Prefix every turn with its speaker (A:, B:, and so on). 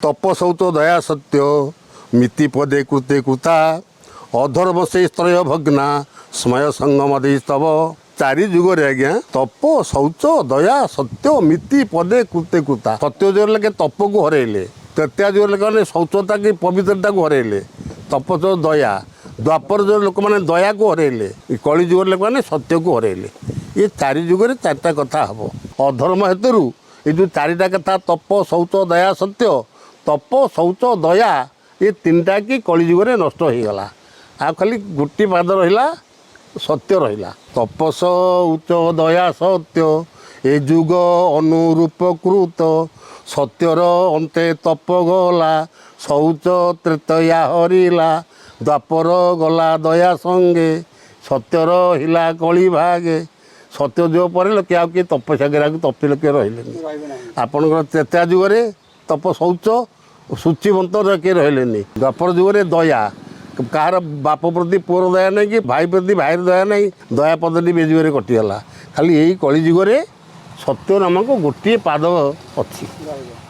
A: तप सौच दया सत्य मिति पदे कृते कृता अधर्म से स्त्रय भग्ना स्मय संगम स्तव चारि जुगरे आज्ञा तप शौच दया सत्य मिति पदे कृते कृता। सत्य जुग लोके तप को हरइले, तृतीय जुग लोक शौचता की पवित्रता को हरइले, तपस दया द्वापर जुग लोक मैंने दया को हरइले, कली जुग लोक मैंने सत्य को हरइले। ये चारि जुगरे चारिटा कथा हम अधर्म हेतु ये जो चारिटा कथा तप शौच दया सत्य तप शौच दया ये तीनटा की कली जुगरे नष्ट हो गला। आ खाली गोटे पाद रहा सत्य रहा तपस उच्च दया सत्य ए जुग अनुरूप कृत सत्यर अंते तप गला शौच तृतीया हरिला द्वापर गला दया संगे सत्यर हिला कली भागे सत्य जुग पर लोके आ किए तपस्या करा तपी लोके रही आपणकर त्रेता जुगरे तप शौच सूचीवंत किए रही द्वापर जुगरे दया कहार बाप प्रति पुअर दया नहीं कि भाई प्रति भाई दया नहीं दया पदटी बेजुगे कटिगला खाली यही कली जुगरे सत्य नामक गोटे पाद अच्छी।